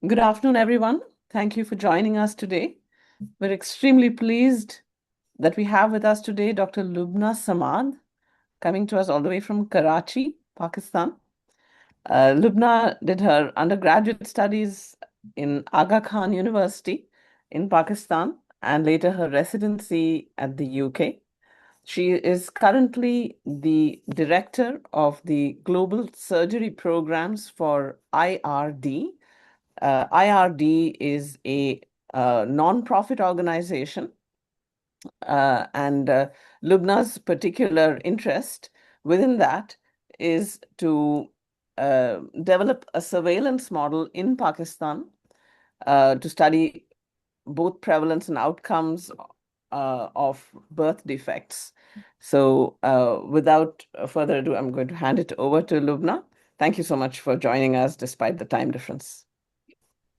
Good afternoon, everyone. Thank you for joining us today. We're extremely pleased that we have with us today Dr. Lubna Samad, coming to us all the way from Karachi, Pakistan. Lubna did her undergraduate studies in Aga Khan University in Pakistan and later her residency at the UK. She is currently the director of the Global Surgery Programs for IRD. IRD is a non-profit organization, and Lubna's particular interest within that is to develop a surveillance model in Pakistan to study both prevalence and outcomes of birth defects. So, without further ado, I'm going to hand it over to Lubna. Thank you so much for joining us despite the time difference.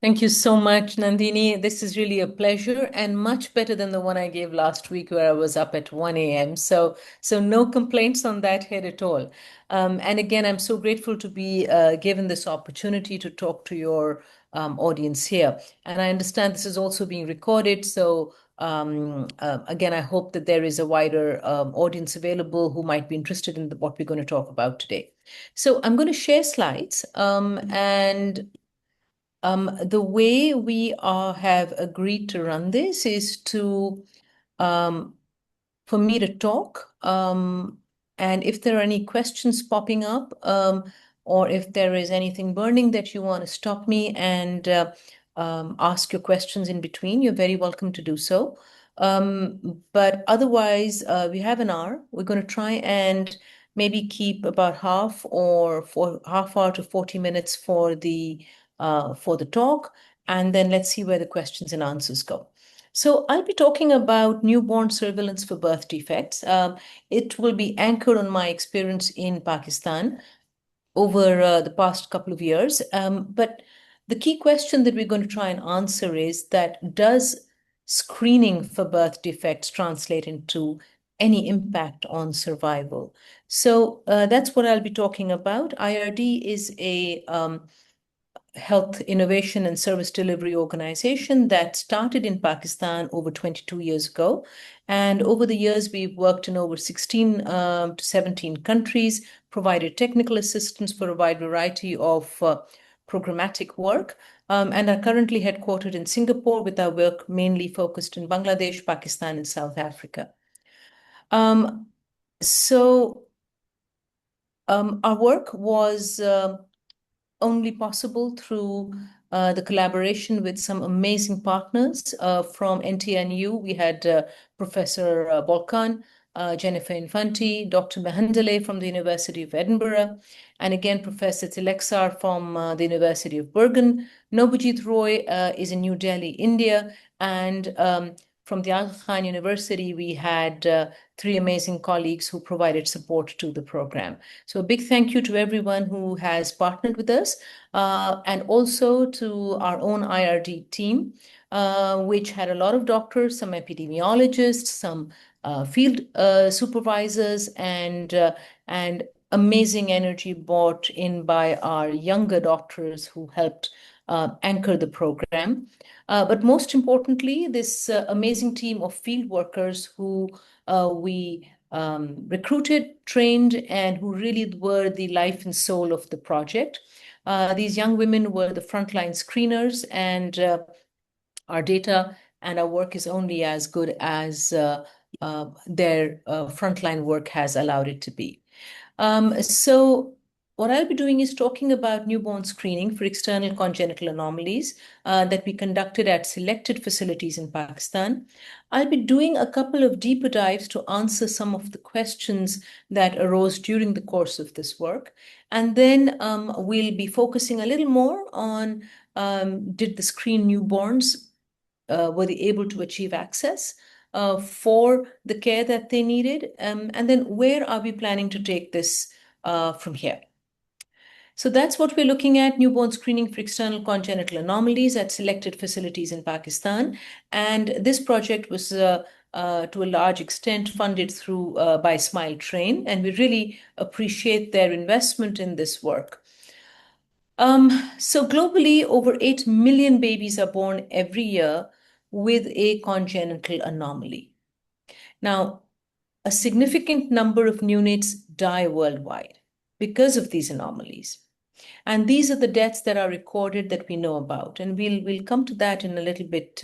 Thank you so much, Nandini. This is really a pleasure and much better than the one I gave last week where I was up at 1 a.m. So no complaints on that head at all. And again, I'm so grateful to be given this opportunity to talk to your audience here. And I understand this is also being recorded. So again, I hope that there is a wider audience available who might be interested in what we're going to talk about today. So I'm going to share slides and the way we have agreed to run this is um, for me to talk. And if there are any questions popping up, or if there is anything burning that you want to stop me and ask your questions in between, you're very welcome to do so. But otherwise, we have an hour. We're going to try and maybe keep about half or for half hour to 40 minutes for the talk, and then let's see where the questions and answers go. So I'll be talking about newborn surveillance for birth defects. It will be anchored on my experience in Pakistan over the past couple of years. But the key question that we're going to try and answer is that does screening for birth defects translate into any impact on survival? So that's what I'll be talking about. IRD is a health innovation and service delivery organization that started in Pakistan over 22 years ago. And over the years, we've worked in over 16 to 17 countries, provided technical assistance for a wide variety of programmatic work, and are currently headquartered in Singapore with our work mainly focused in Bangladesh, Pakistan, and South Africa. Um, so our work was only possible through the collaboration with some amazing partners from NTNU. We had Professor Bolkan, Jennifer Infanti, Dr. Mahandale from the University of Edinburgh, and again, Professor Tileksar from the University of Bergen. Nobajit Roy is in New Delhi, India, and from the Aga Khan University, we had three amazing colleagues who provided support to the program. So a big thank you to everyone who has partnered with us, and also to our own IRD team, which had a lot of doctors, some epidemiologists, some field supervisors, and amazing energy brought in by our younger doctors who helped anchor the program. But most importantly, this amazing team of field workers who we recruited, trained, and who really were the life and soul of the project. These young women were the frontline screeners, and our data and our work is only as good as their frontline work has allowed it to be. So what I'll be doing is talking about newborn screening for external congenital anomalies that we conducted at selected facilities in Pakistan. I'll be doing a couple of deeper dives to answer some of the questions that arose during the course of this work. And then we'll be focusing a little more on did the screen newborns, were they able to achieve access for the care that they needed? And then where are we planning to take this from here? So that's what we're looking at, newborn screening for external congenital anomalies at selected facilities in Pakistan. And this project was to a large extent funded through by Smile Train, and we really appreciate their investment in this work. So globally, over 8 million babies are born every year with a congenital anomaly. Now, a significant number of neonates die worldwide because of these anomalies. And these are the deaths that are recorded that we know about. And we'll come to that in a little bit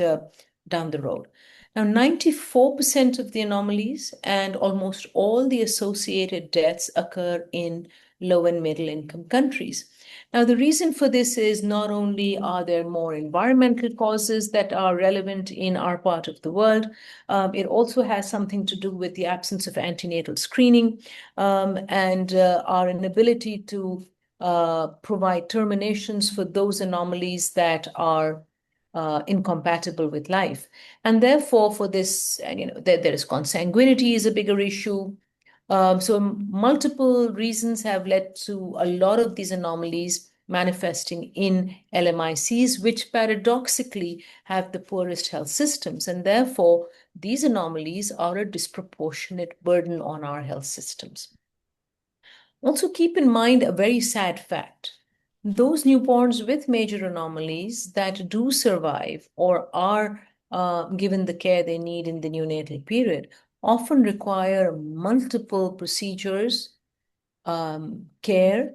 down the road. Now, 94% of the anomalies and almost all the associated deaths occur in low and middle income countries. Now, the reason for this is not only are there more environmental causes that are relevant in our part of the world, it also has something to do with the absence of antenatal screening and our inability to provide terminations for those anomalies that are incompatible with life. And therefore, for this, there is consanguinity is a bigger issue. So multiple reasons have led to a lot of these anomalies manifesting in LMICs, which paradoxically have the poorest health systems. And therefore, these anomalies are a disproportionate burden on our health systems. Also, keep in mind a very sad fact. Those newborns with major anomalies that do survive or are given the care they need in the neonatal period often require multiple procedures, care,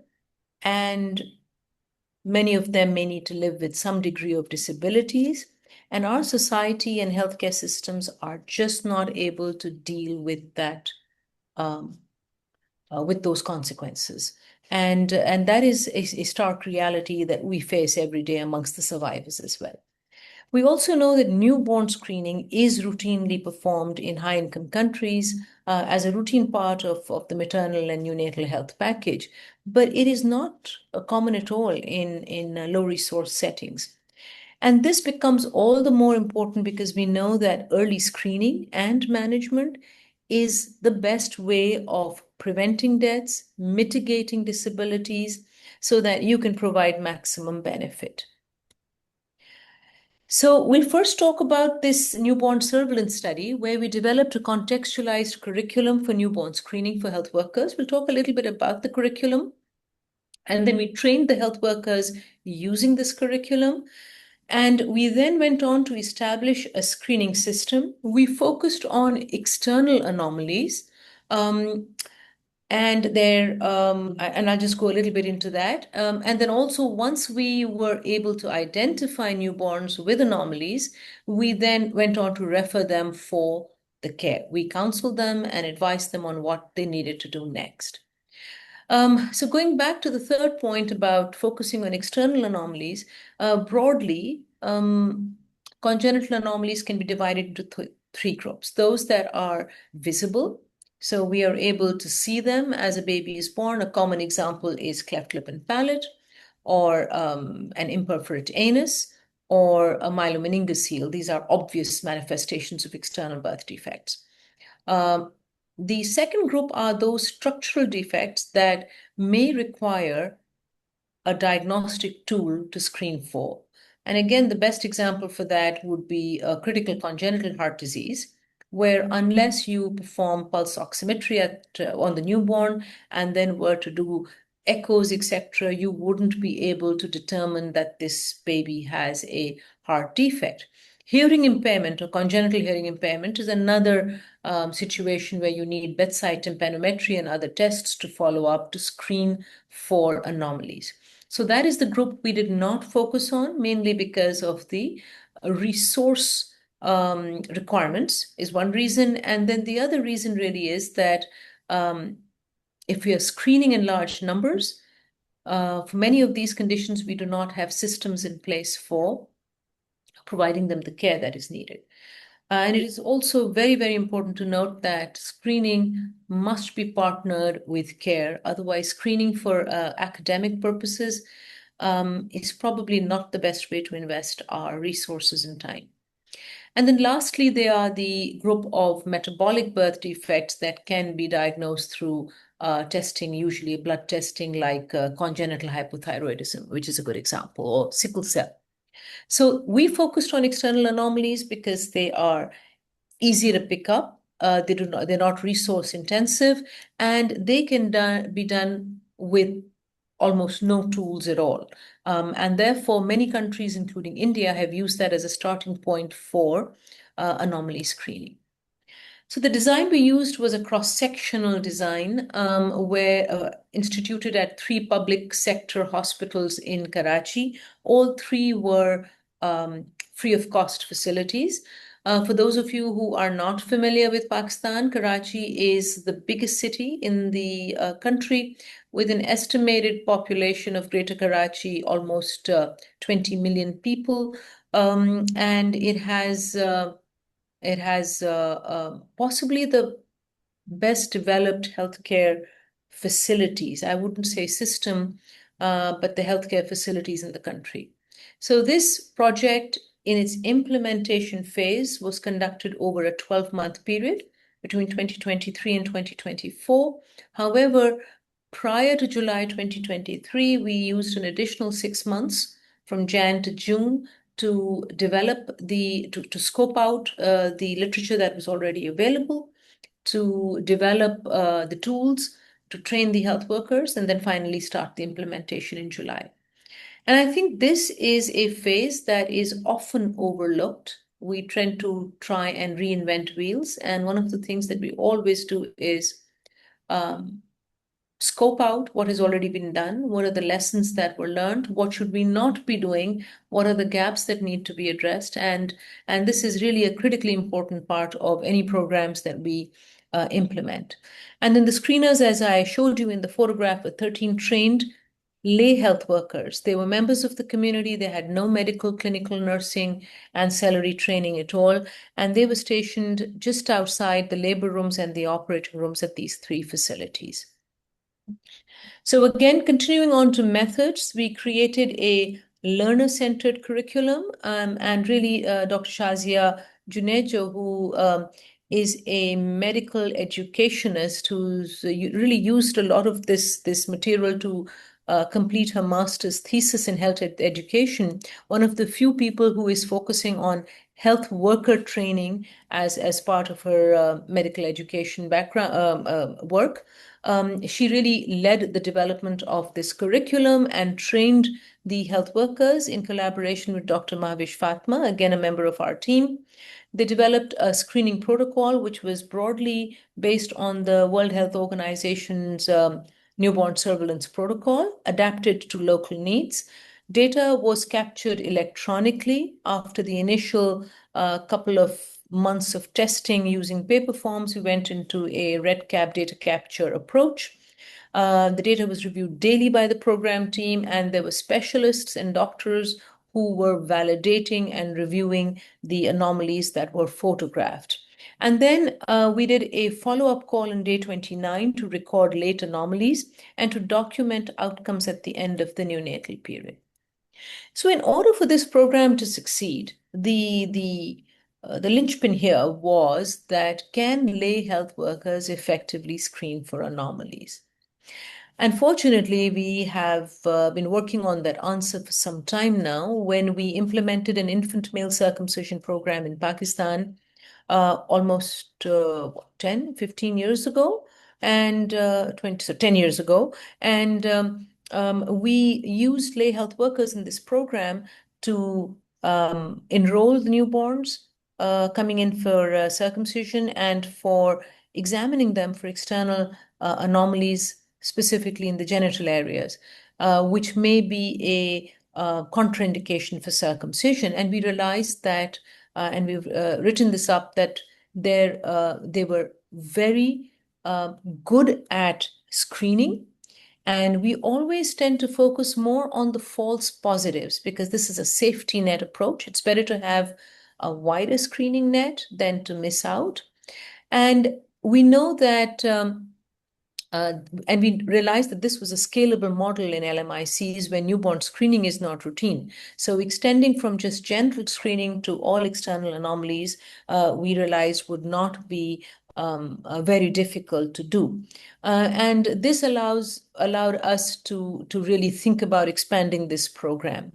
and many of them may need to live with some degree of disabilities. And our society and healthcare systems are just not able to deal with that with those consequences. And that is a stark reality that we face every day amongst the survivors as well. We also know that newborn screening is routinely performed in high-income countries as a routine part of the maternal and neonatal health package, but it is not common at all in low-resource settings. And this becomes all the more important because we know that early screening and management is the best way of preventing deaths, mitigating disabilities, so that you can provide maximum benefit. So we'll first talk about this newborn surveillance study where we developed a contextualized curriculum for newborn screening for health workers. We'll talk a little bit about the curriculum. And then we trained the health workers using this curriculum. And we then went on to establish a screening system. We focused on external anomalies. And I'll just go a little bit into that. And then also, once we were able to identify newborns with anomalies, we then went on to refer them for the care. We counseled them and advised them on what they needed to do next. So going back to the third point about focusing on external anomalies, broadly, congenital anomalies can be divided into three groups. Those that are visible, so we are able to see them as a baby is born. A common example is cleft lip and palate, or an imperforate anus, or a myelomeningocele. These are obvious manifestations of external birth defects. The second group are those structural defects that may require a diagnostic tool to screen for. And again, the best example for that would be a critical congenital heart disease, where unless you perform pulse oximetry on the newborn and then were to do echoes, etc., you wouldn't be able to determine that this baby has a heart defect. Hearing impairment or congenital hearing impairment is another situation where you need bedside tympanometry and other tests to follow up to screen for anomalies. So that is the group we did not focus on, mainly because of the resource requirements is one reason. And then the other reason really is that if we are screening in large numbers, for many of these conditions, we do not have systems in place for providing them the care that is needed. And it is also very, very important to note that screening must be partnered with care. Otherwise, screening for academic purposes is probably not the best way to invest our resources and time. And then lastly, there are the group of metabolic birth defects that can be diagnosed through testing, usually blood testing like congenital hypothyroidism, which is a good example, or sickle cell. So we focused on external anomalies because they are easy to pick up. They're not resource intensive, and they can be done with almost no tools at all. And therefore, many countries, including India, have used that as a starting point for anomaly screening. So the design we used was a cross-sectional design where instituted at 3 public sector hospitals in Karachi. All 3 were free of cost facilities. For those of you who are not familiar with Pakistan, Karachi is the biggest city in the country with an estimated population of Greater Karachi, almost 20 million people. And it has possibly the best developed healthcare facilities. I wouldn't say system, but the healthcare facilities in the country. So this project in its implementation phase was conducted over a 12-month period between 2023 and 2024. However, prior to July 2023, we used an additional 6 months from Jan to June to develop to scope out the literature that was already available, to develop the tools, to train the health workers, and then finally start the implementation in July. And I think this is a phase that is often overlooked. We tend to try and reinvent wheels. And one of the things that we always do is scope out what has already been done, what are the lessons that were learned, what should we not be doing, what are the gaps that need to be addressed. And this is really a critically important part of any programs that we implement. And then the screeners, as I showed you in the photograph, were 13 trained lay health workers. They were members of the community. They had no medical, clinical, nursing, ancillary training at all. And they were stationed just outside the labor rooms and the operating rooms at these 3 facilities. So again, continuing on to methods, we created a learner-centered curriculum, and really Dr. Shazia Junejo, who is a medical educationist who's really used a lot of this material to complete her master's thesis in health education, one of the few people who is focusing on health worker training as part of her medical education background work. She really led the development of this curriculum and trained the health workers in collaboration with Dr. Mahvish Fatma, again, a member of our team. They developed a screening protocol, which was broadly based on the World Health Organization's newborn surveillance protocol, adapted to local needs. Data was captured electronically after the initial couple of months of testing using paper forms. We went into a REDCap data capture approach. The data was reviewed daily by the program team, and there were specialists and doctors who were validating and reviewing the anomalies that were photographed. And then we did a follow-up call on day 29 to record late anomalies and to document outcomes at the end of the neonatal period. So in order for this program to succeed, the linchpin here was that can lay health workers effectively screen for anomalies? Unfortunately, we have been working on that answer for some time now. When we implemented an infant male circumcision program in Pakistan almost 10, 15 years ago, and 10 years ago, and we used lay health workers in this program to enroll the newborns coming in for circumcision and for examining them for external anomalies, specifically in the genital areas, which may be a contraindication for circumcision. And we realized that, and we've written this up, that they were very good at screening. And we always tend to focus more on the false positives because this is a safety net approach. It's better to have a wider screening net than to miss out. And we know that and we realized that this was a scalable model in LMICs when newborn screening is not routine. So extending from just general screening to all external anomalies, we realized would not be very difficult to do. And this allowed us to really think about expanding this program.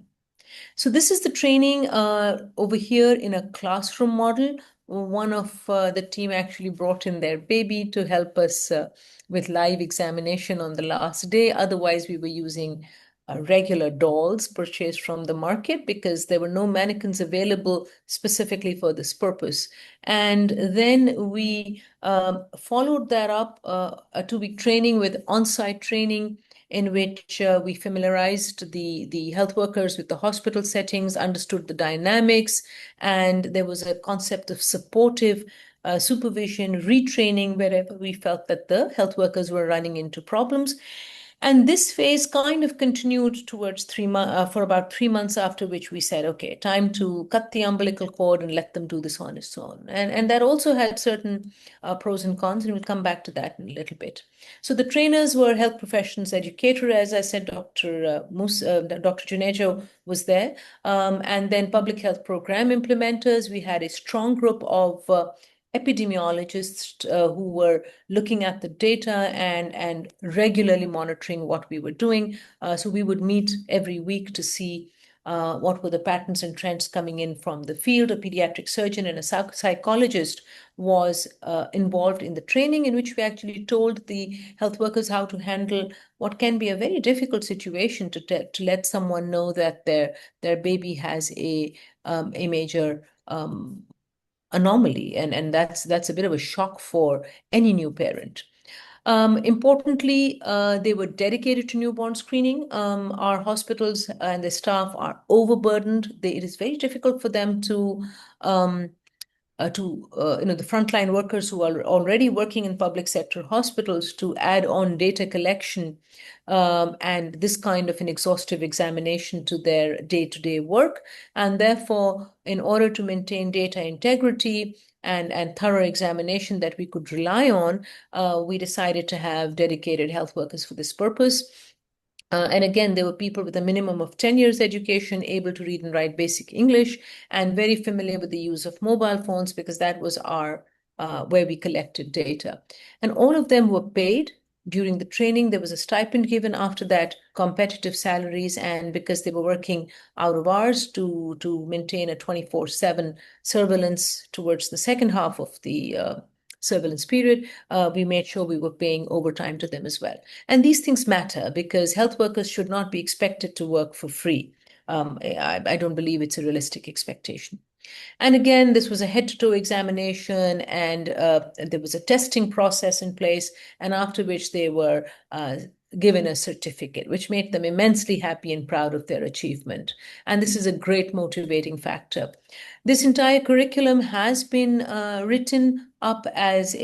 So this is the training over here in a classroom model. one of the team actually brought in their baby to help us with live examination on the last day. Otherwise, we were using regular dolls purchased from the market because there were no mannequins available specifically for this purpose. And then we followed that up a 2-week training with on-site training in which we familiarized the health workers with the hospital settings, understood the dynamics, and there was a concept of supportive supervision, retraining wherever we felt that the health workers were running into problems. And this phase kind of continued towards for about 3 months, after which we said, okay, time to cut the umbilical cord and let them do this on its own. And that also had certain pros and cons, and we'll come back to that in a little bit. So the trainers were health professions educator, as I said, Dr. Junejo was there, and then public health program implementers. We had a strong group of epidemiologists who were looking at the data and regularly monitoring what we were doing. So we would meet every week to see what were the patterns and trends coming in from the field. A pediatric surgeon and a psychologist was involved in the training, in which we actually told the health workers how to handle what can be a very difficult situation to let someone know that their baby has a major anomaly, and that's a bit of a shock for any new parent. Importantly, they were dedicated to newborn screening. Our hospitals and the staff are overburdened. It is very difficult for them the frontline workers who are already working in public sector hospitals to add on data collection and this kind of an exhaustive examination to their day-to-day work. And therefore, in order to maintain data integrity and thorough examination that we could rely on, we decided to have dedicated health workers for this purpose. And again, there were people with a minimum of 10 years education, able to read and write basic English, and very familiar with the use of mobile phones, because that was our where we collected data. And all of them were paid during the training. There was a stipend given after that, competitive salaries, and because they were working out of hours to maintain a 24/7 surveillance towards the second half of the surveillance period, we made sure we were paying overtime to them as well. And these things matter because health workers should not be expected to work for free. I don't believe it's a realistic expectation. And again, this was a head-to-toe examination, and there was a testing process in place, and after which they were given a certificate, which made them immensely happy and proud of their achievement. And this is a great motivating factor. This entire curriculum has been written up as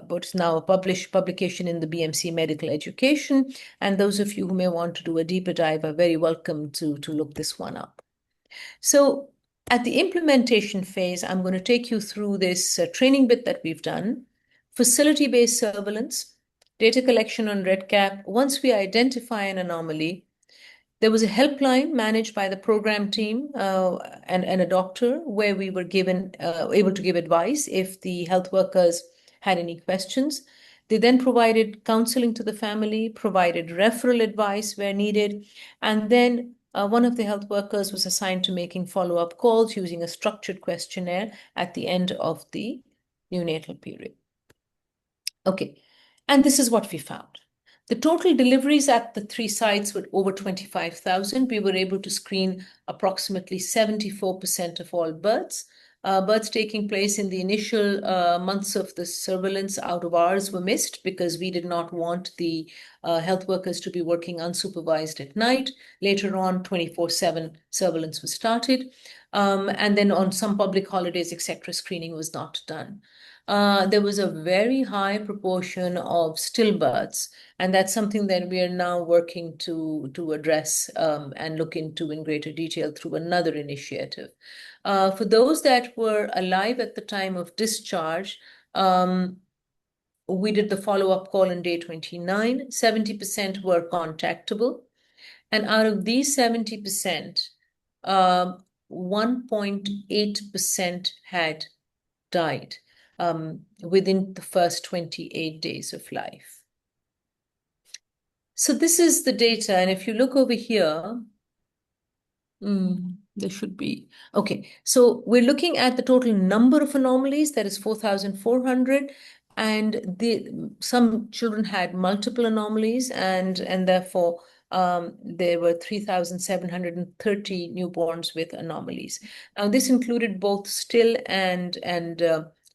what's now a publication in the BMC Medical Education. And those of you who may want to do a deeper dive are very welcome to look this one up. So at the implementation phase, I'm going to take you through this training bit that we've done, facility-based surveillance, data collection on REDCap. Once we identify an anomaly, there was a helpline managed by the program team and a doctor where we were able to give advice if the health workers had any questions. They then provided counseling to the family, provided referral advice where needed, and then one of the health workers was assigned to making follow-up calls using a structured questionnaire at the end of the neonatal period. Okay, and this is what we found. The total deliveries at the 3 sites were over 25,000. We were able to screen approximately 74% of all births. Births taking place in the initial months of the surveillance out of hours were missed because we did not want the health workers to be working unsupervised at night. Later on, 24/7 surveillance was started. And then on some public holidays, etc., screening was not done. There was a very high proportion of stillbirths, and that's something that we are now working to address and look into in greater detail through another initiative. For those that were alive at the time of discharge, we did the follow-up call on day 29. 70% were contactable, and out of these 70%, 1.8% had died within the first 28 days of life. So this is the data, and if you look over here, There should be. Okay, so we're looking at the total number of anomalies, that is 4,400, and some children had multiple anomalies, and therefore there were 3,730 newborns with anomalies. Now, this included both still and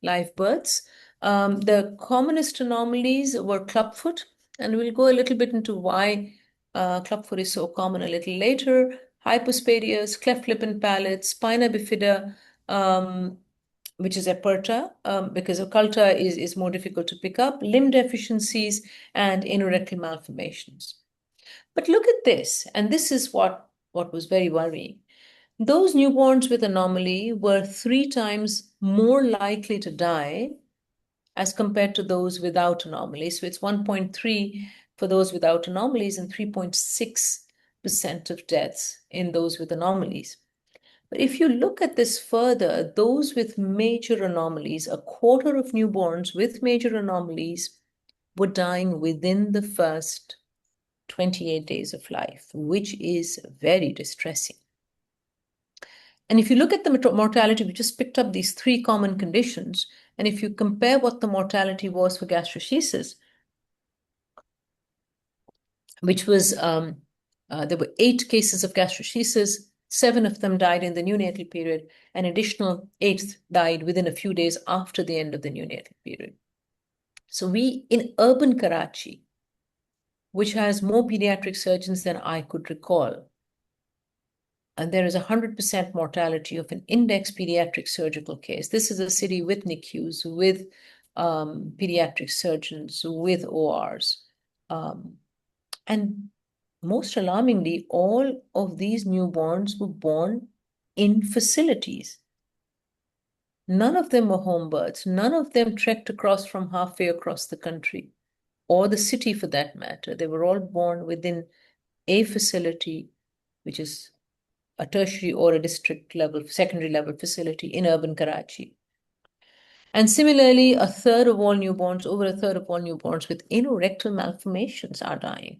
live births. The commonest anomalies were clubfoot, and we'll go a little bit into why clubfoot is so common a little later. Hypospadias, cleft lip and palate, spina bifida, which is aperta, because occulta is more difficult to pick up, limb deficiencies, and anorectal malformations. But look at this, and this is what was very worrying. Those newborns with anomaly were 3 times more likely to die as compared to those without anomalies. So it's 1.3 for those without anomalies and 3.6% of deaths in those with anomalies. But if you look at this further, those with major anomalies, a quarter of newborns with major anomalies were dying within the first 28 days of life, which is very distressing. And if you look at the mortality, we just picked up these 3 common conditions. And if you compare what the mortality was for gastroschisis, which was, there were 8 cases of gastroschisis, 7 of them died in the neonatal period, an additional 8 died within a few days after the end of the neonatal period. So we, in urban Karachi, which has more pediatric surgeons than I could recall, and there is 100% mortality of an index pediatric surgical case. This is a city with NICUs, with pediatric surgeons, with ORs. And most alarmingly, all of these newborns were born in facilities. None of them were home births. None of them trekked across from halfway across the country, or the city for that matter. They were all born within a facility, which is a tertiary or a district level, secondary level facility in urban Karachi. And similarly, a third of all newborns, over a third of all newborns with anorectal malformations are dying,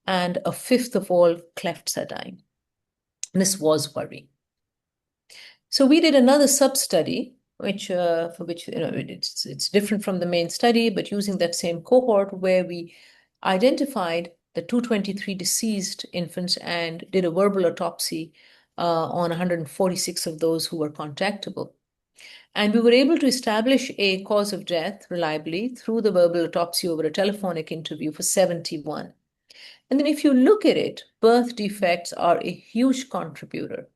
and a fifth of all clefts are dying. And this was worrying. So we did another sub-study, which for which it's different from the main study, but using that same cohort where we identified the 223 deceased infants and did a verbal autopsy on 146 of those who were contactable. And we were able to establish a cause of death reliably through the verbal autopsy over a telephonic interview for 71. And then if you look at it, birth defects are a huge contributor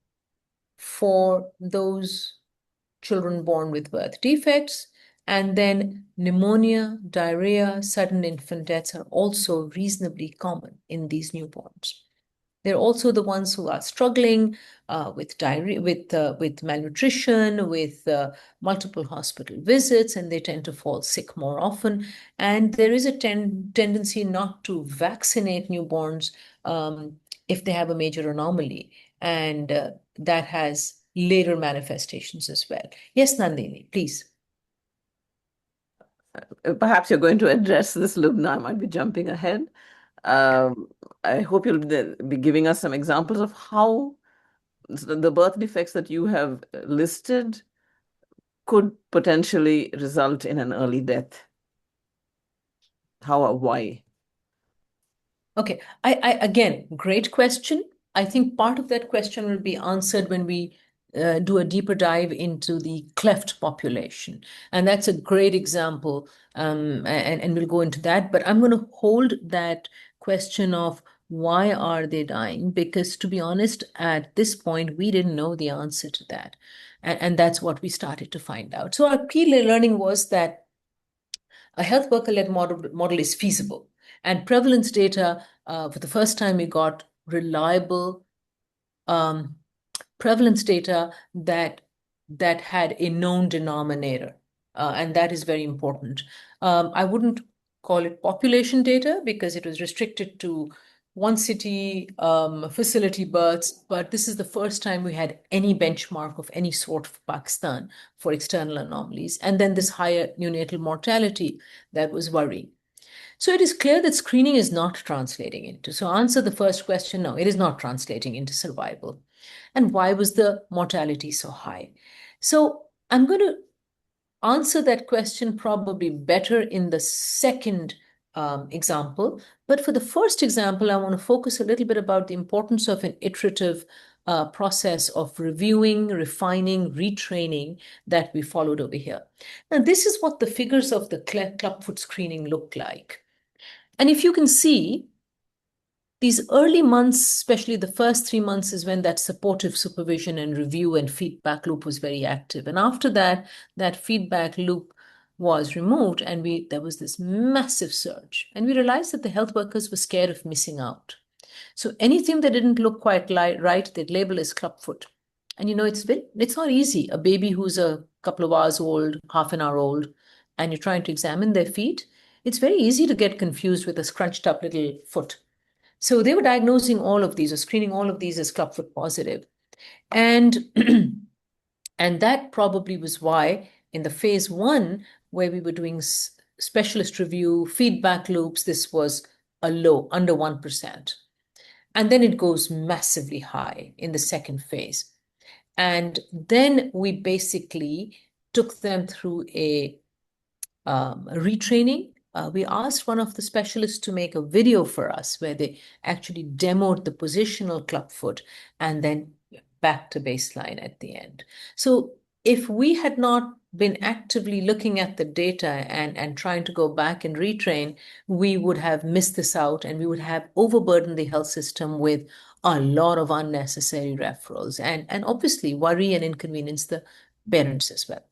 for those children born with birth defects. And then pneumonia, diarrhea, sudden infant deaths are also reasonably common in these newborns. They're also the ones who are struggling with diarrhea, with malnutrition, with multiple hospital visits, and they tend to fall sick more often. And there is a tendency not to vaccinate newborns if they have a major anomaly, and that has later manifestations as well. Yes, Nandini, please. Perhaps you're going to address this, Lubna. I might be jumping ahead. I hope you'll be giving us some examples of how the birth defects that you have listed could potentially result in an early death. How or why? Okay, again, great question. I think part of that question will be answered when we do a deeper dive into the cleft population. And that's a great example, and we'll go into that. But I'm going to hold that question of why are they dying? Because to be honest, at this point, we didn't know the answer to that. And that's what we started to find out. So our key learning was that a health worker-led model is feasible. And prevalence data, for the first time, we got reliable prevalence data that had a known denominator, and that is very important. I wouldn't call it population data because it was restricted to one city facility births, but this is the first time we had any benchmark of any sort for Pakistan for external anomalies, and then this higher neonatal mortality that was worrying. So it is clear that screening is not translating into. So answer the first question, no, it is not translating into survival. And why was the mortality so high? So I'm going to answer that question probably better in the second example. But for the first example, I want to focus a little bit about the importance of an iterative process of reviewing, refining, retraining that we followed over here. Now, this is what the figures of the clubfoot screening look like. And if you can see, these early months, especially the first 3 months, is when that supportive supervision and review and feedback loop was very active. And after that, that feedback loop was removed, and there was this massive surge. And we realized that the health workers were scared of missing out. So anything that didn't look quite right, they'd label as clubfoot. And it's not easy. A baby who's a couple of hours old, half an hour old, and you're trying to examine their feet, it's very easy to get confused with a scrunched up little foot. So they were diagnosing all of these or screening all of these as clubfoot positive. And, and that probably was why in the phase 1, where we were doing specialist review, feedback loops, this was a low, under 1%. And then it goes massively high in the second phase. And then we basically took them through a retraining. We asked one of the specialists to make a video for us where they actually demoed the positional clubfoot and then back to baseline at the end. So if we had not been actively looking at the data and trying to go back and retrain, we would have missed this out and we would have overburdened the health system with a lot of unnecessary referrals and obviously worry and inconvenience the parents as well.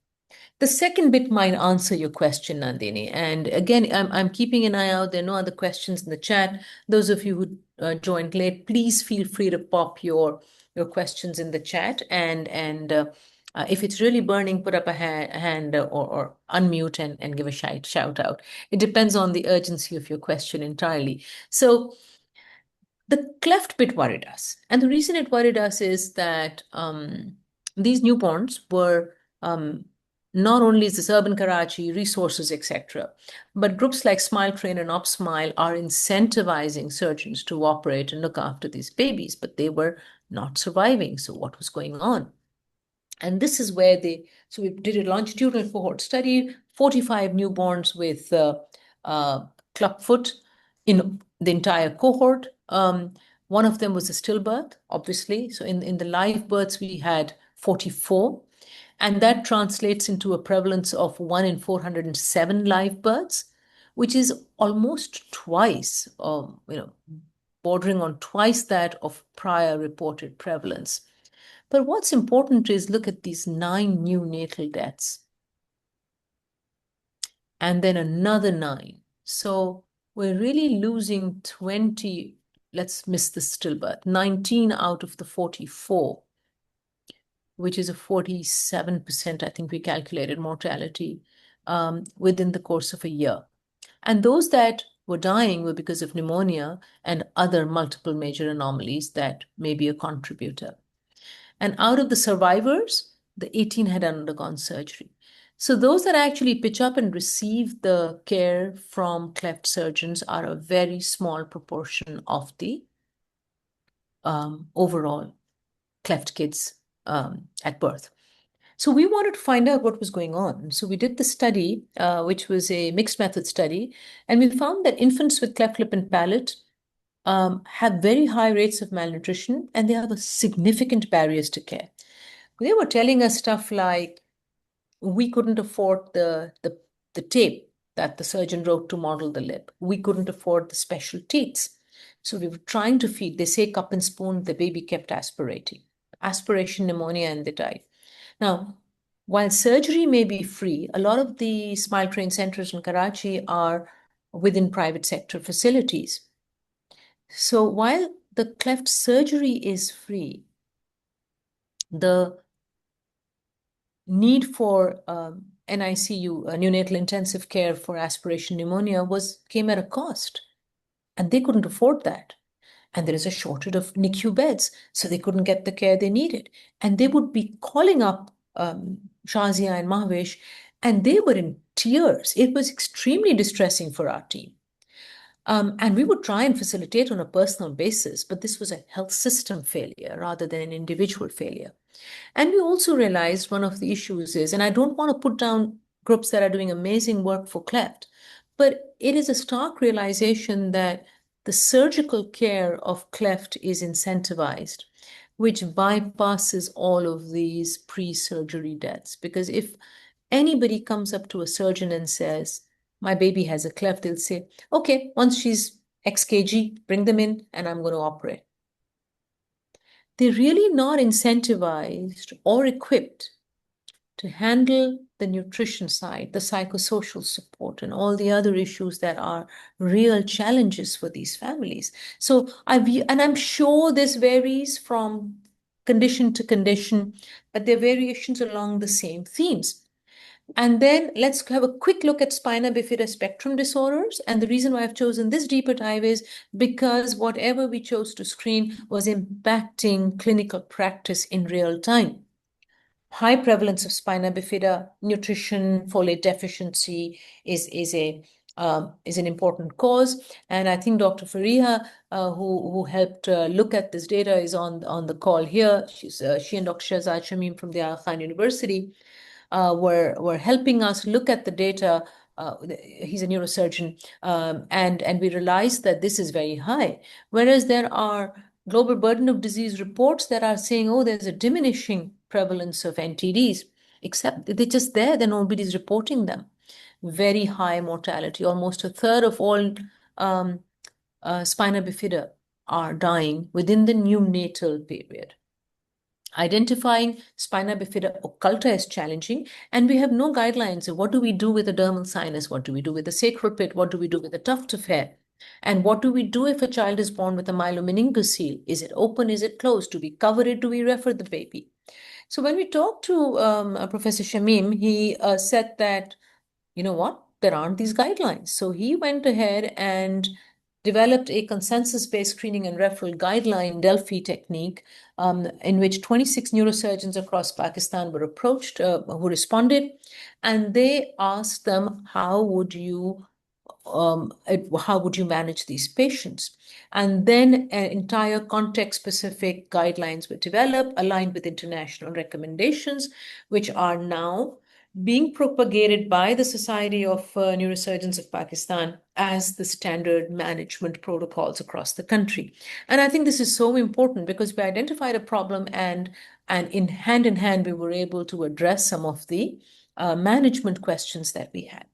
The second bit might answer your question, Nandini. And again, I'm keeping an eye out. There are no other questions in the chat. Those of you who joined late, please feel free to pop your questions in the chat. And if it's really burning, put up a hand or unmute and give a shout out. It depends on the urgency of your question entirely. So the cleft bit worried us. And the reason it worried us is that these newborns were not only is this urban Karachi, resources, etc., but groups like Smile Train and OpSmile are incentivizing surgeons to operate and look after these babies, but they were not surviving. So what was going on? And this is where so we did a longitudinal cohort study, 45 newborns with clubfoot in the entire cohort. One of them was a stillbirth, obviously. So in the live births, we had 44. And that translates into a prevalence of 1 in 407 live births, which is almost twice, bordering on twice that of prior reported prevalence. But what's important is look at these 9 neonatal deaths. And then another 9. So we're really losing 20, let's miss the stillbirth, 19 out of the 44. Which is a 47%, I think we calculated, mortality within the course of a year. And those that were dying were because of pneumonia and other multiple major anomalies that may be a contributor. And out of the survivors, the 18 had undergone surgery. So those that actually pitch up and receive the care from cleft surgeons are a very small proportion of the overall cleft kids at birth. So we wanted to find out what was going on. So we did the study, which was a mixed method study, and we found that infants with cleft lip and palate have very high rates of malnutrition, and they have significant barriers to care. They were telling us stuff like, we couldn't afford the tape that the surgeon wrote to model the lip. We couldn't afford the special teats. So we were trying to feed, they say cup and spoon, the baby kept aspirating. Aspiration pneumonia, and they died. Now, while surgery may be free, a lot of the Smile Train centers in Karachi are within private sector facilities. So while the cleft surgery is free, the need for NICU, neonatal intensive care for aspiration pneumonia, came at a cost, and they couldn't afford that. And there is a shortage of NICU beds, so they couldn't get the care they needed. And they would be calling up Shazia and Mahvish, and they were in tears. It was extremely distressing for our team. And we would try and facilitate on a personal basis, but this was a health system failure rather than an individual failure. And we also realized one of the issues is, and I don't want to put down groups that are doing amazing work for cleft, but it is a stark realization that the surgical care of cleft is incentivized, which bypasses all of these pre-surgery deaths. Because if anybody comes up to a surgeon and says, my baby has a cleft, they'll say, okay, once she's X kg, bring them in and I'm going to operate. They're really not incentivized or equipped to handle the nutrition side, the psychosocial support, and all the other issues that are real challenges for these families. So I'm sure this varies from condition to condition, but there are variations along the same themes. And then let's have a quick look at spina bifida spectrum disorders. And the reason why I've chosen this deeper dive is because whatever we chose to screen was impacting clinical practice in real time. High prevalence of spina bifida, nutrition, folate deficiency is an important cause. And I think Dr. Fariha, who helped look at this data, is on the call here. She and Dr. Shahzad Shamim from the Aga Khan University were helping us look at the data. He's a neurosurgeon, and we realized that this is very high. Whereas there are global burden of disease reports that are saying, oh, there's a diminishing prevalence of NTDs, except they're just there, then nobody's reporting them. Very high mortality. Almost a third of all spina bifida are dying within the neonatal period. Identifying spina bifida occulta is challenging, and we have no guidelines of what do we do with the dermal sinus, what do we do with the sacral pit, what do we do with the tuft of hair, and what do we do if a child is born with a myelomeningocele? Is it open, is it closed? Do we cover it, do we refer the baby? So when we talked to Professor Shamim, he said that, you know what, there aren't these guidelines. So he went ahead and developed a consensus-based screening and referral guideline, Delphi technique, in which 26 neurosurgeons across Pakistan were approached, who responded, and they asked them, how would you manage these patients? And then entire context-specific guidelines were developed, aligned with international recommendations, which are now being propagated by the Society of Neurosurgeons of Pakistan as the standard management protocols across the country. And I think this is so important because we identified a problem and in hand we were able to address some of the management questions that we had.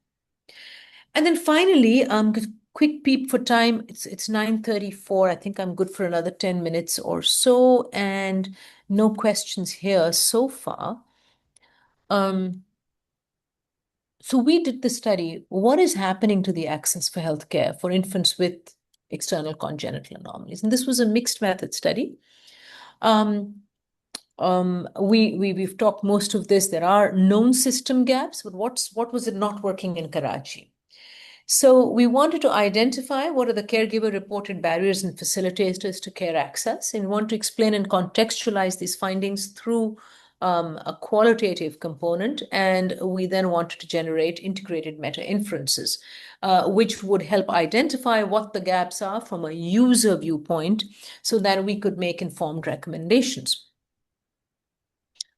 And then finally, quick peep for time. It's 9:34. I think I'm good for another 10 minutes or so, and no questions here so far. So we did the study, what is happening to the access for healthcare for infants with external congenital anomalies? And this was a mixed method study. We've talked most of this. There are known system gaps, but what was it not working in Karachi? So we wanted to identify what are the caregiver-reported barriers and facilitators to care access, and want to explain and contextualize these findings through a qualitative component, and we then wanted to generate integrated meta-inferences, which would help identify what the gaps are from a user viewpoint so that we could make informed recommendations.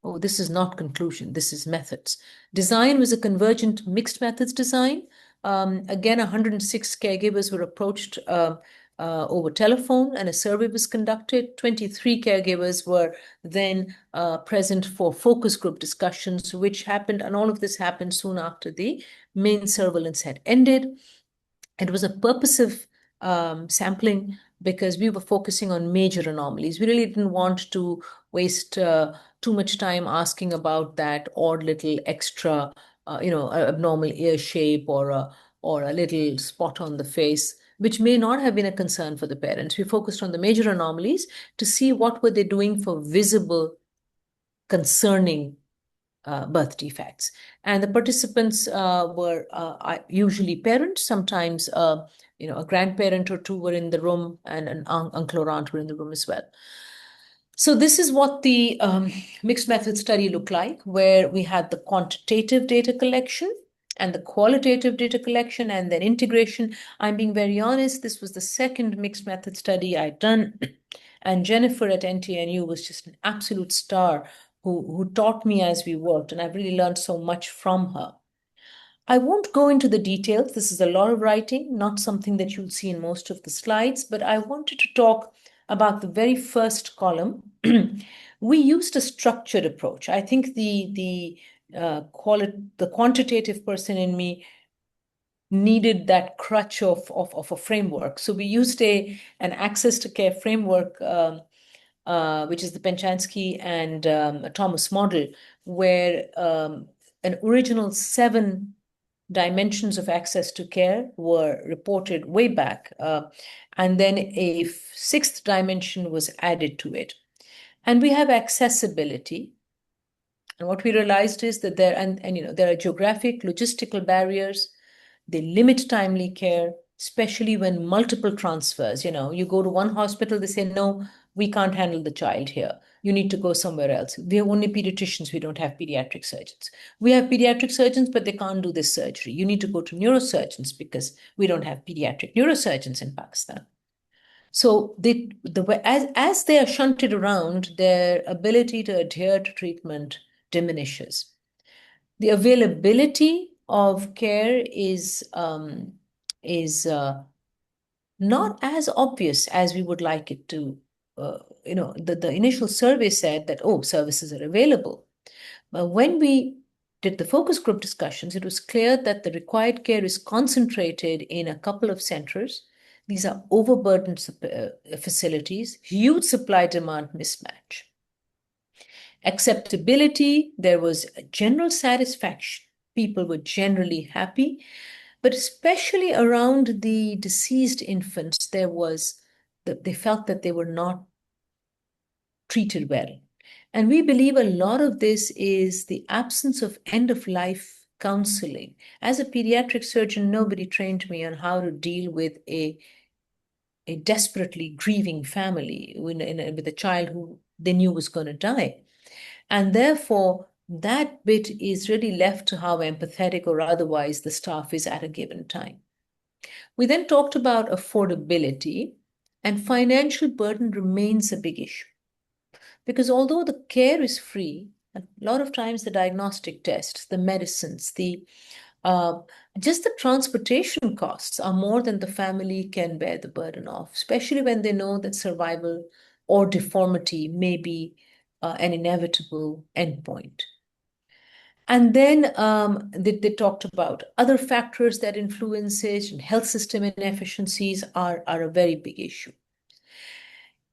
Oh, this is not conclusion, this is methods. Design was a convergent mixed methods design. Again, 106 caregivers were approached over telephone and a survey was conducted. 23 caregivers were then present for focus group discussions, which happened, and all of this happened soon after the main surveillance had ended. It was a purposive sampling because we were focusing on major anomalies. We really didn't want to waste too much time asking about that odd little extra, abnormal ear shape or a little spot on the face, which may not have been a concern for the parents. We focused on the major anomalies to see what were they doing for visible, concerning birth defects. And the participants were usually parents, sometimes a grandparent or two were in the room, and an uncle or aunt were in the room as well. So this is what the mixed method study looked like, where we had the quantitative data collection, and the qualitative data collection and then integration. I'm being very honest, this was the second mixed method study I'd done. And Jennifer at NTNU was just an absolute star who taught me as we worked, and I've really learned so much from her. I won't go into the details. This is a lot of writing, not something that you'll see in most of the slides, but I wanted to talk about the very first column. We used a structured approach. I think the quantitative person in me needed that crutch of a framework. So we used an access to care framework, which is the Penchansky and Thomas model, where an original 7 dimensions of access to care were reported way back, and then a 6th dimension was added to it. And we have accessibility. And what we realized is that there are geographic, logistical barriers. They limit timely care, especially when multiple transfers. You go to one hospital, they say, no, we can't handle the child here. You need to go somewhere else. We have only pediatricians. We don't have pediatric surgeons. We have pediatric surgeons, but they can't do this surgery. You need to go to neurosurgeons because we don't have pediatric neurosurgeons in Pakistan. So as they are shunted around, their ability to adhere to treatment diminishes. The availability of care is not as obvious as we would like it to. The initial survey said that, oh, services are available. But when we did the focus group discussions, it was clear that the required care is concentrated in a couple of centers. These are overburdened facilities, huge supply-demand mismatch. Acceptability, there was a general satisfaction. People were generally happy, but especially around the deceased infants, they felt that they were not treated well. And we believe a lot of this is the absence of end-of-life counseling. As a pediatric surgeon, nobody trained me on how to deal with a desperately grieving family with a child who they knew was going to die. And therefore, that bit is really left to how empathetic or otherwise the staff is at a given time. We then talked about affordability, and financial burden remains a big issue. Because although the care is free, a lot of times the diagnostic tests, the medicines, just the transportation costs are more than the family can bear the burden of, especially when they know that survival or deformity may be an inevitable endpoint. And then they talked about other factors that influence it, and health system inefficiencies are a very big issue.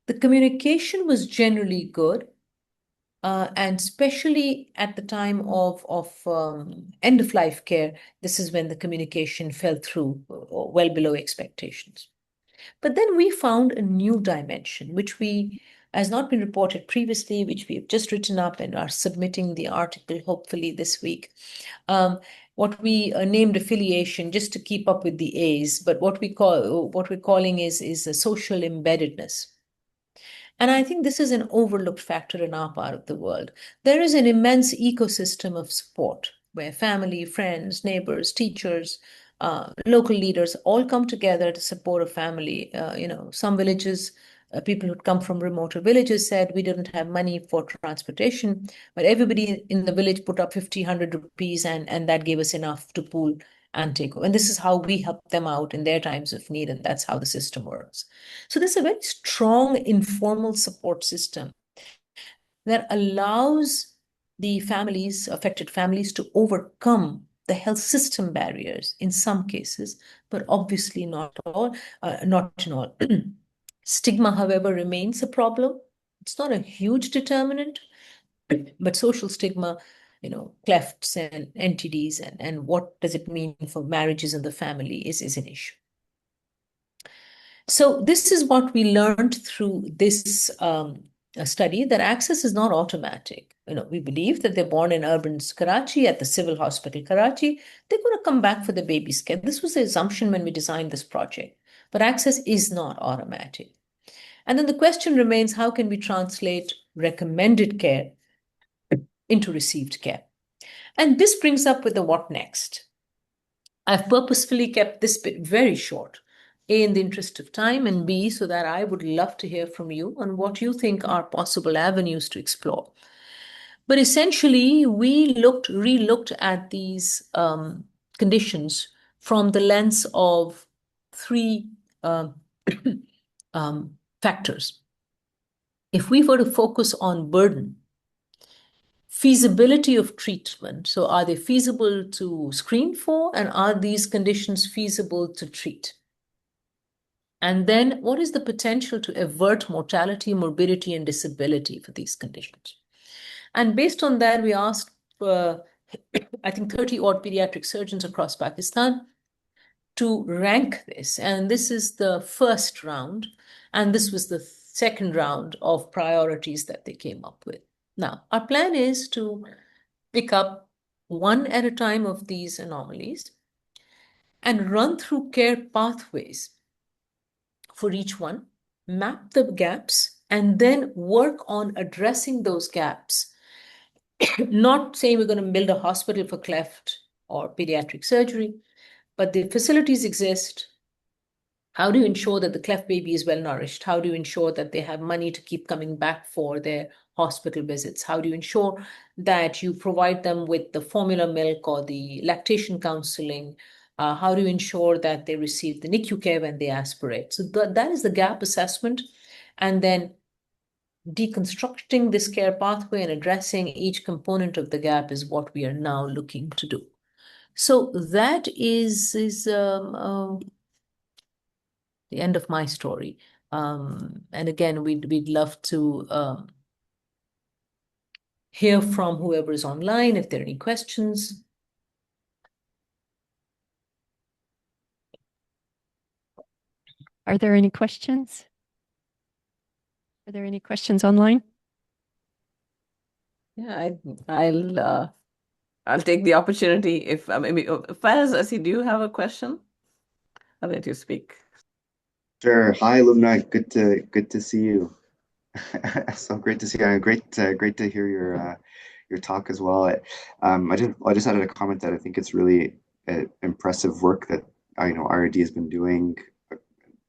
The communication was generally good, and especially at the time of end-of-life care, this is when the communication fell through well below expectations. But then we found a new dimension, which has not been reported previously, which we have just written up and are submitting the article hopefully this week. What we named affiliation, just to keep up with the A's, but what we're calling is a social embeddedness. And I think this is an overlooked factor in our part of the world. There is an immense ecosystem of support where family, friends, neighbors, teachers, local leaders all come together to support a family. Some villages, people who'd come from remoter villages said we didn't have money for transportation, but everybody in the village put up 50, 100 rupees, and that gave us enough to pool and take. And this is how we help them out in their times of need, and that's how the system works. So there's a very strong informal support system that allows the affected families, to overcome the health system barriers in some cases, but obviously not in all. Stigma, however, remains a problem. It's not a huge determinant, but social stigma, clefts and entities, and what does it mean for marriages in the family is an issue. So this is what we learned through this study, that access is not automatic. We believe that they're born in urban Karachi at the Civil Hospital Karachi, they're going to come back for the baby scare. This was the assumption when we designed this project, but access is not automatic. And then the question remains, how can we translate recommended care into received care? And this brings up with the what next. I've purposefully kept this bit very short, A, in the interest of time, and B, so that I would love to hear from you on what you think are possible avenues to explore. But essentially, we re-looked at these conditions from the lens of three factors. If we were to focus on burden, feasibility of treatment, so are they feasible to screen for, and are these conditions feasible to treat? And then what is the potential to avert mortality, morbidity, and disability for these conditions? And based on that, we asked, I think, 30 odd pediatric surgeons across Pakistan to rank this. And this is the first round. And this was the second round of priorities that they came up with. Now, our plan is to pick up one at a time of these anomalies and run through care pathways for each one, map the gaps, and then work on addressing those gaps. Not saying we're going to build a hospital for cleft or pediatric surgery, but the facilities exist. How do you ensure that the cleft baby is well nourished? How do you ensure that they have money to keep coming back for their hospital visits? How do you ensure that you provide them with the formula milk or the lactation counseling? How do you ensure that they receive the NICU care when they aspirate? So that is the gap assessment. And then deconstructing this care pathway and addressing each component of the gap is what we are now looking to do. So that is the end of my story. And again, we'd love to hear from whoever is online if there are any questions. Are there any questions? Are there any questions online? Yeah, I'll take the opportunity if maybe Faz, Asi, do you have a question? I'll let you speak. Sure. Hi, Lubna. Good to see you. So great to see you. Great to hear your talk as well. I just added a comment that I think it's really impressive work that I know RD has been doing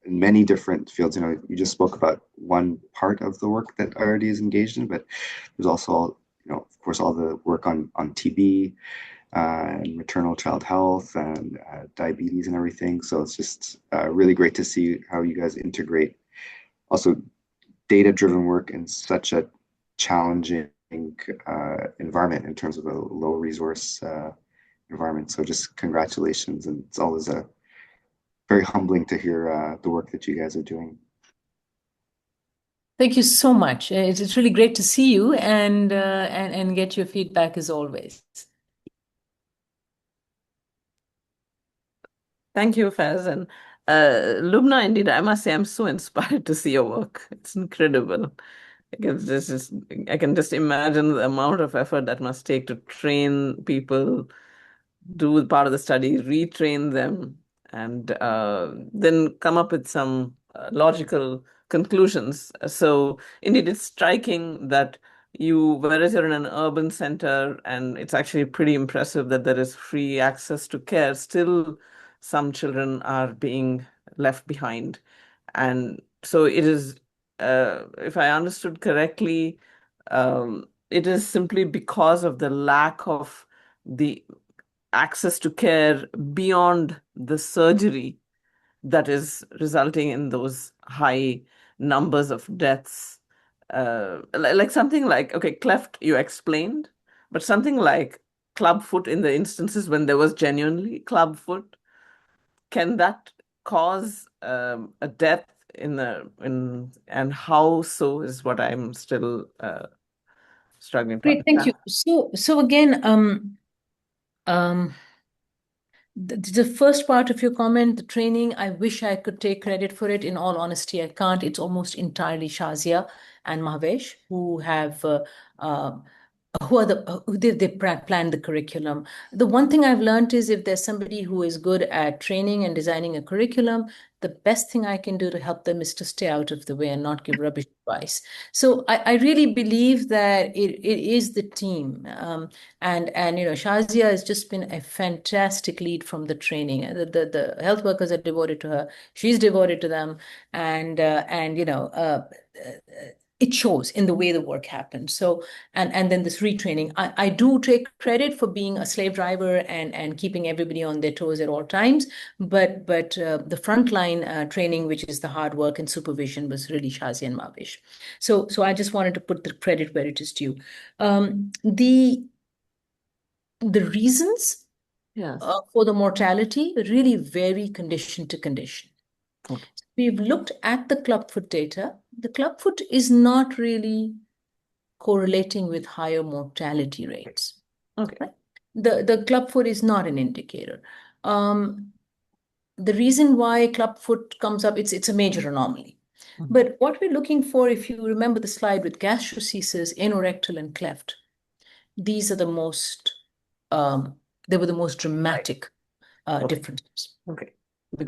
in many different fields. You know, you just spoke about one part of the work that RD is engaged in, but there's also, you know, of course, all the work on TB and maternal child health and diabetes and everything. So it's just really great to see how you guys integrate also data-driven work in such a challenging environment in terms of a low resource environment. So just congratulations, and it's always very humbling to hear the work that you guys are doing. Thank you so much. It's really great to see you and get your feedback as always. Thank you, Faz. And Lubna, indeed, I must say I'm so inspired to see your work. It's incredible. I can just imagine the amount of effort that must take to train people, do part of the study, retrain them, and then come up with some logical conclusions. So indeed, it's striking that whereas you're in an urban center, and it's actually pretty impressive that there is free access to care, still some children are being left behind. And so it is, if I understood correctly, it is simply because of the lack of the access to care beyond the surgery that is resulting in those high numbers of deaths. Like something like, okay, cleft you explained, but something like clubfoot in the instances when there was genuinely clubfoot, can that cause a death and how so is what I'm still struggling to Great, thank you. understand. So again, the first part of your comment, the training, I wish I could take credit for it. In all honesty, I can't. It's almost entirely Shazia and Mahvesh who have who they plan the curriculum. The one thing I've learned is if there's somebody who is good at training and designing a curriculum, the best thing I can do to help them is to stay out of the way and not give rubbish advice. So I really believe that it is the team. And Shazia has just been a fantastic lead from the training. The health workers are devoted to her. She's devoted to them. And it shows in the way the work happens. So, and then this retraining, I do take credit for being a slave driver and keeping everybody on their toes at all times. But the frontline training, which is the hard work and supervision, was really Shazi and Mavish. So I just wanted to put the credit where it is due. The reasons Yes. for the mortality really vary condition to condition. Okay. We've looked at the clubfoot data. The clubfoot is not really correlating with higher mortality rates. Okay. Right? The clubfoot is not an indicator. The reason why clubfoot comes up, it's a major anomaly. Mm-hmm. But what we're looking for, if you remember the slide with gastrocesis, anorectal, and cleft, these are the most, they were the most dramatic differences. Okay.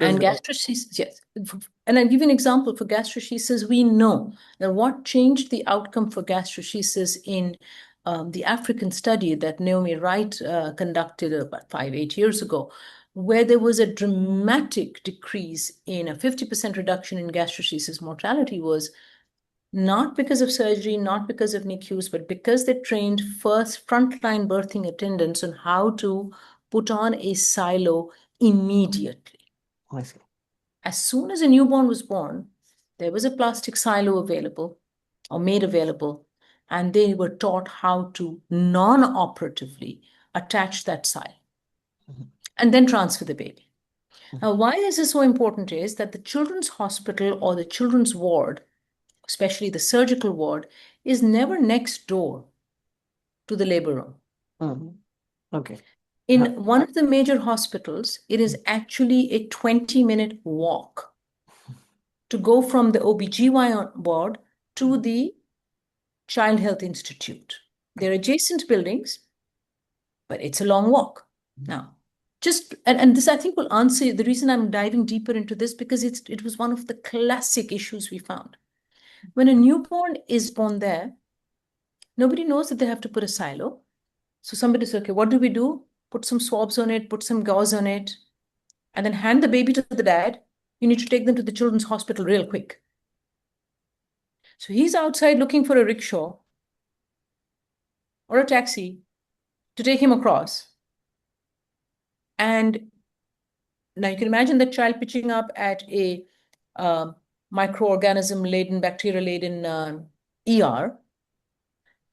And gastrocesis, yes. And I'll give you an example for gastrocesis. We know that what changed the outcome for gastrocesis in the African study that Naomi Wright conducted about 8 years ago, where there was a dramatic decrease in a 50% reduction in gastrocesis mortality, was not because of surgery, not because of NICUs, but because they trained first frontline birthing attendants on how to put on a silo immediately. I see. As soon as a newborn was born, there was a plastic silo available or made available, and they were taught how to non-operatively attach that silo and then transfer the baby. Now, why is this so important is that the children's hospital or the children's ward, especially the surgical ward, is never next door to the labor room. Okay. In one of the major hospitals, it is actually a 20-minute walk to go from the OBGYN ward to the Child Health Institute. They're adjacent buildings, but it's a long walk. Now, and this I think will answer the reason I'm diving deeper into this, because it was one of the classic issues we found. When a newborn is born there, nobody knows that they have to put a silo. So somebody says, okay, what do we do? Put some swabs on it, put some gauze on it, and then hand the baby to the dad. You need to take them to the children's hospital real quick. So he's outside looking for a rickshaw or a taxi to take him across. And now you can imagine the child pitching up at a microorganism-laden, bacteria-laden ER.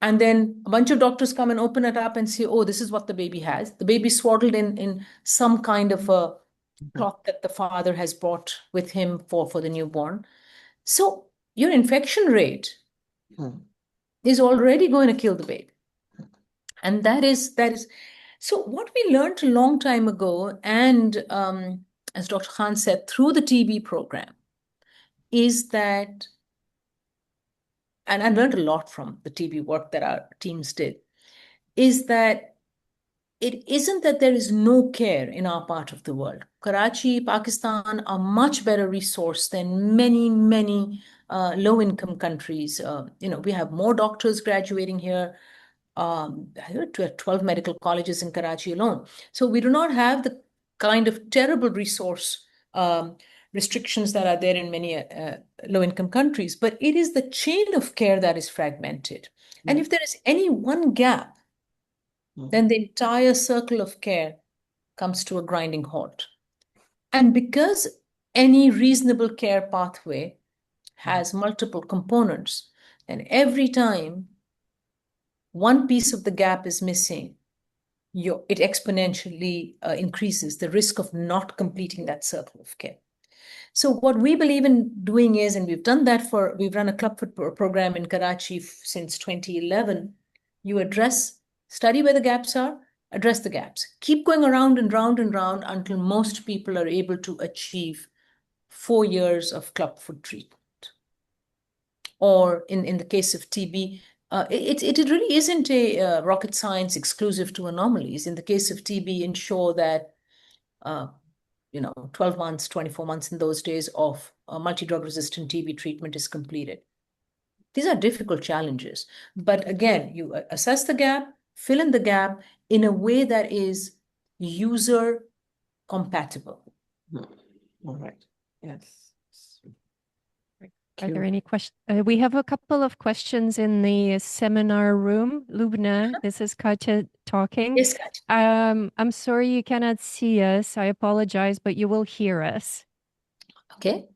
And then a bunch of doctors come and open it up and say, oh, this is what the baby has. The baby's swaddled in some kind of a cloth that the father has brought with him for the newborn. So your infection rate is already going to kill the baby. And that is so what we learned a long time ago, and as Dr. Khan said, through the TB program, is that, and I learned a lot from the TB work that our teams did, is that it isn't that there is no care in our part of the world. Karachi, Pakistan are much better resourced than many, many low-income countries. We have more doctors graduating here. 12 medical colleges in Karachi alone. So we do not have the kind of terrible resource restrictions that are there in many low-income countries, but it is the chain of care that is fragmented. And if there is any one gap, then the entire circle of care comes to a grinding halt. And because any reasonable care pathway has multiple components, then every time one piece of the gap is missing, it exponentially increases the risk of not completing that circle of care. So what we believe in doing is, and we've done that we've run a clubfoot program in Karachi since 2011, you study where the gaps are, address the gaps. Keep going around and round and round until most people are able to achieve 4 years of clubfoot treatment. Or in the case of TB, It really isn't a rocket science exclusive to anomalies. In the case of TB, ensure that 12 months, 24 months in those days of multi-drug resistant TB treatment is completed. These are difficult challenges. But again, you assess the gap, fill in the gap in a way that is user compatible. All right. Yes. Are there any questions? We have a couple of questions in the seminar room. Lubna, this is Katya talking. Yes, Katya. I'm sorry you cannot see us. I apologize, but you will hear us. Okay.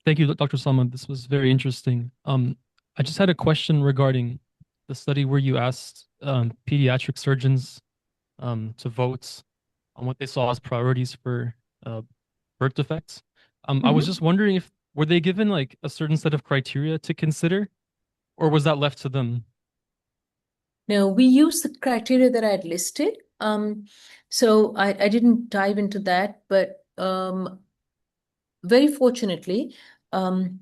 Thank you, Dr. Salman. This was very interesting. I just had a question regarding the study where you asked pediatric surgeons to vote on what they saw as priorities for birth defects. I was just wondering if were they given like a certain set of criteria to consider, or was that left to them? No, we used the criteria that I had listed. So I didn't dive into that, but very fortunately, in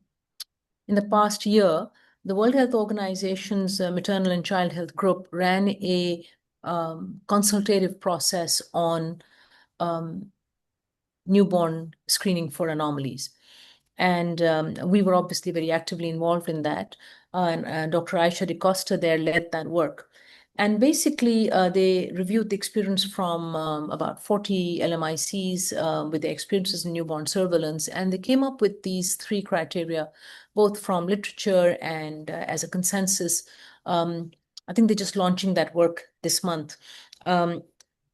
the past year, the World Health Organization's Maternal and Child Health Group ran a consultative process on newborn screening for anomalies. And we were obviously very actively involved in that. And Dr. Aisha DeCosta there led that work. And basically, they reviewed the experience from about 40 LMICs with the experiences in newborn surveillance. And they came up with these 3 criteria, both from literature and as a consensus. I think they're just launching that work this month. And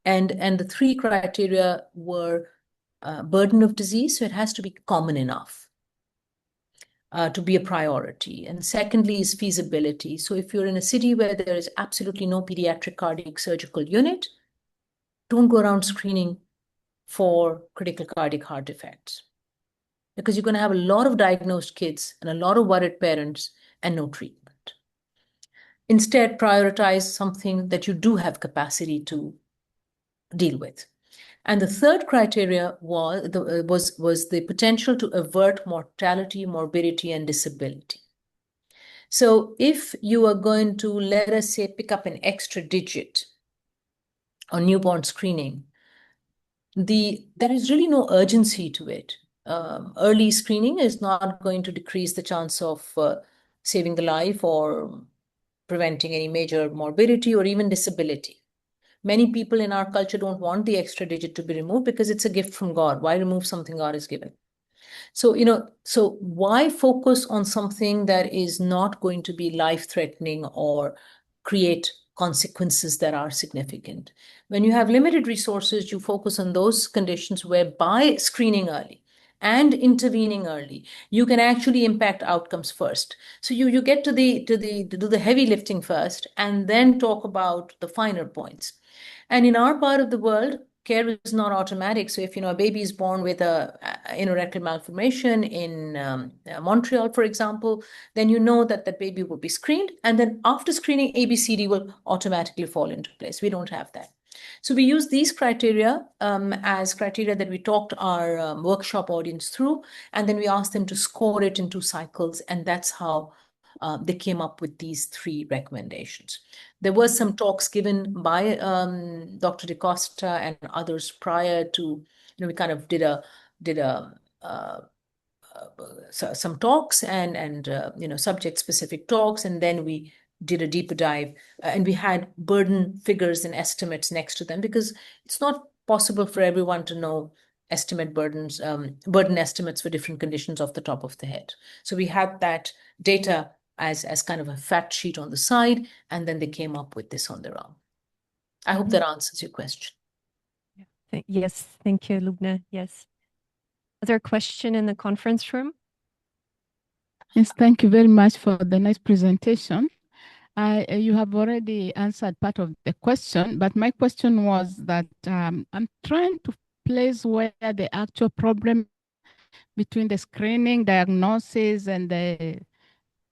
the 3 criteria were burden of disease. So it has to be common enough to be a priority. And secondly is feasibility. So if you're in a city where there is absolutely no pediatric cardiac surgical unit, don't go around screening for critical cardiac heart defects, because you're going to have a lot of diagnosed kids and a lot of worried parents and no treatment. Instead, prioritize something that you do have capacity to deal with. And the third criteria was the potential to avert mortality, morbidity, and disability. So if you are going to, let us say, pick up an extra digit on newborn screening, there is really no urgency to it. Early screening is not going to decrease the chance of saving the life or preventing any major morbidity or even disability. Many people in our culture don't want the extra digit to be removed because it's a gift from God. Why remove something God has given? So, so why focus on something that is not going to be life-threatening or create consequences that are significant? When you have limited resources, you focus on those conditions where by screening early and intervening early, you can actually impact outcomes first. So you get to do the heavy lifting first and then talk about the finer points. And in our part of the world, care is not automatic. So if a baby is born with a anorectal malformation in Montreal, for example, then you know that that baby will be screened. And then after screening, ABCD will automatically fall into place. We don't have that. So we use these criteria as criteria that we talked our workshop audience through. And then we asked them to score it in 2 cycles. And that's how they came up with these 3 recommendations. There were some talks given by Dr. DeCosta and others prior to, we kind of did some talks and subject-specific talks, and then we did a deeper dive, and we had burden figures and estimates next to them, because it's not possible for everyone to know burden estimates for different conditions off the top of the head. So we had that data as kind of a fact sheet on the side, and then they came up with this on their own. I hope that answers your question. Yes, thank you, Lubna. Yes. Other question in the conference room? Yes, thank you very much for the nice presentation. You have already answered part of the question, but my question was that I'm trying to place where the actual problem between the screening, diagnosis, and the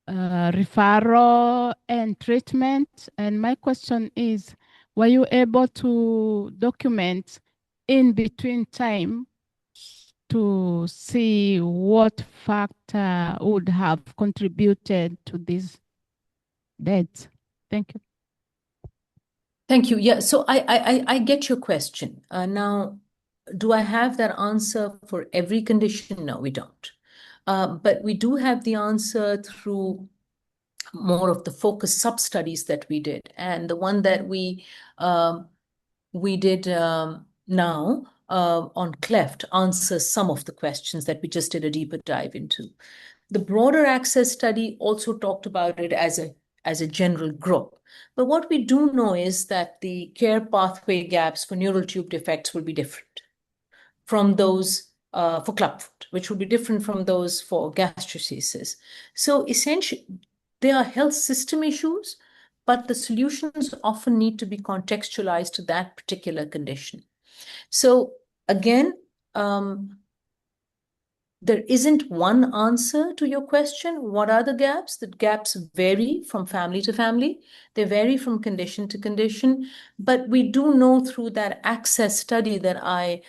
referral and treatment. And my question is, were you able to document in between time to see what factor would have contributed to these deaths. Thank you. Thank you. Yeah, so I get your question. Now, do I have that answer for every condition? No, we don't. But we do have the answer through more of the focus sub-studies that we did. And the one that we did now on cleft answers some of the questions that we just did a deeper dive into. The broader access study also talked about it as a general group. But what we do know is that the care pathway gaps for neural tube defects will be different from those for clubfoot, which will be different from those for gastroschisis. So essentially, they are health system issues, but the solutions often need to be contextualized to that particular condition. So again, there isn't one answer to your question. What are the gaps? The gaps vary from family to family. They vary from condition to condition. But we do know through that access study that I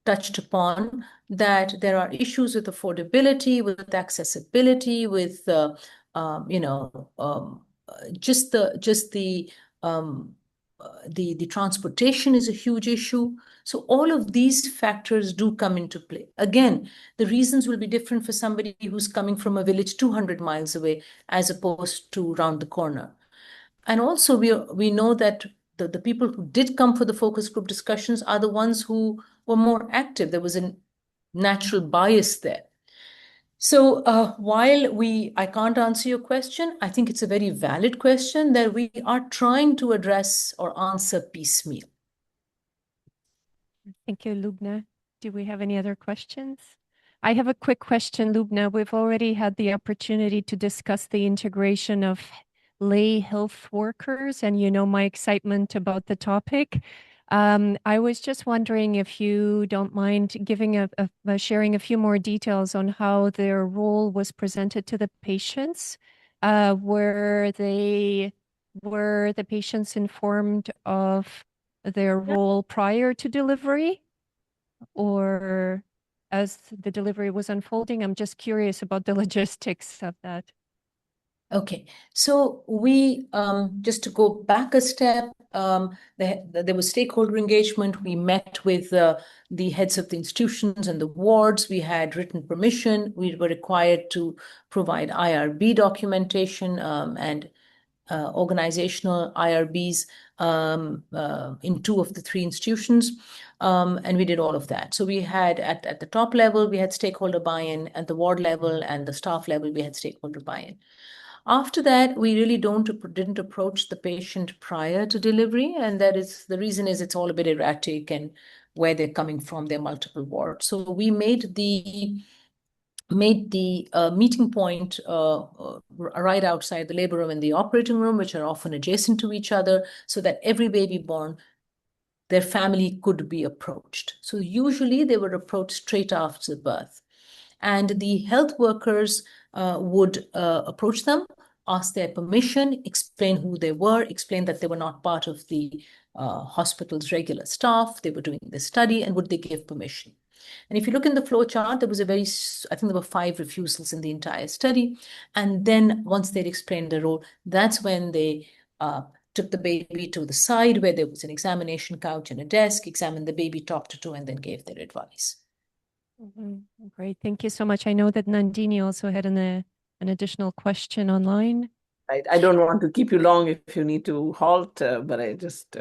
touched upon that there are issues with affordability, with accessibility, with just the transportation is a huge issue. So all of these factors do come into play. Again, the reasons will be different for somebody who's coming from a village 200 miles away as opposed to around the corner. And also we know that the people who did come for the focus group discussions are the ones who were more active. There was a natural bias there. So while I can't answer your question, I think it's a very valid question that we are trying to address or answer piecemeal. Thank you, Lubna. Do we have any other questions? I have a quick question, Lubna. We've already had the opportunity to discuss the integration of lay health workers, and you know my excitement about the topic. I was just wondering if you don't mind giving sharing a few more details on how their role was presented to the patients. Were the patients informed of their role prior to delivery or as the delivery was unfolding? I'm just curious about the logistics of that. Okay, so we, just to go back a step, there was stakeholder engagement. We met with the heads of the institutions and the wards. We had written permission. We were required to provide IRB documentation and organizational IRBs in 2 of the 3 institutions. And we did all of that. So we had at the top level, we had stakeholder buy-in. At the ward level and the staff level, we had stakeholder buy-in. After that, we really didn't approach the patient prior to delivery, and that is the reason is it's all a bit erratic and where they're coming from, they're multiple wards. So we made the meeting point right outside the labor room and the operating room, which are often adjacent to each other, so that every baby born, their family could be approached. So usually they were approached straight after birth. And the health workers would approach them, ask their permission, explain who they were, explain that they were not part of the hospital's regular staff, they were doing the study, and would they give permission. And if you look in the flow chart, there was I think there were 5 refusals in the entire study. And then once they'd explained the role, that's when they took the baby to the side where there was an examination couch and a desk, examined the baby top to toe, and then gave their advice. Great. Thank you so much. I know that Nandini also had an additional question online. I don't want to keep you long if you need to halt, but I just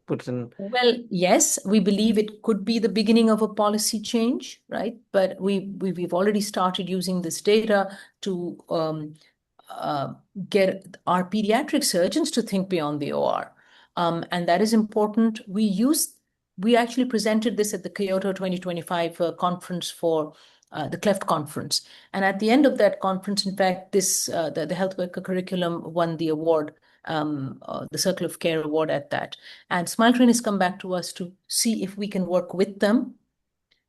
put in. Well, yes, we believe it could be the beginning of a policy change, right? But we've already started using this data to get our pediatric surgeons to think beyond the OR. And that is important. We actually presented this at the Kyoto 2025 conference for the cleft conference. And at the end of that conference, in fact, the health worker curriculum won the award, the Circle of Care award at that. And Smile Train has come back to us to see if we can work with them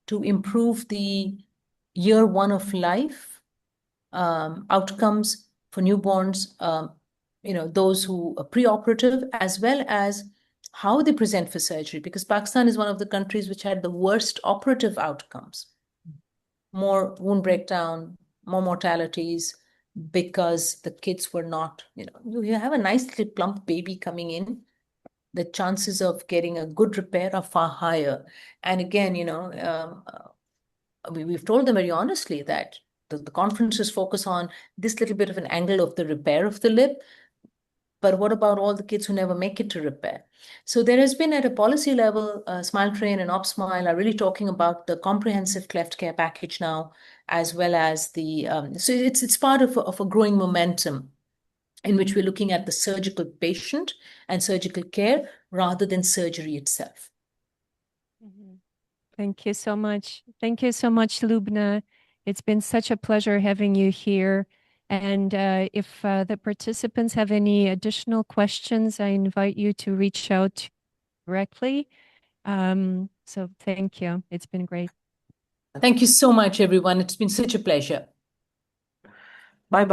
to improve the year 1 of life outcomes for newborns, those who are preoperative, as well as how they present for surgery, because Pakistan is one of the countries which had the worst operative outcomes. More wound breakdown, more mortalities, because the kids were not, you have a nice little plump baby coming in, the chances of getting a good repair are far higher. And again, we've told them very honestly that the conferences focus on this little bit of an angle of the repair of the lip, but what about all the kids who never make it to repair? So there has been at a policy level, Smile Train and OpSmile are really talking about the comprehensive cleft care package now, as well as the, so it's part of a growing momentum in which we're looking at the surgical patient and surgical care rather than surgery itself. Thank you so much. Thank you so much, Lubna. It's been such a pleasure having you here. And if the participants have any additional questions, I invite you to reach out directly. So thank you. It's been great. Thank you so much, everyone. It's been such a pleasure. Bye-bye.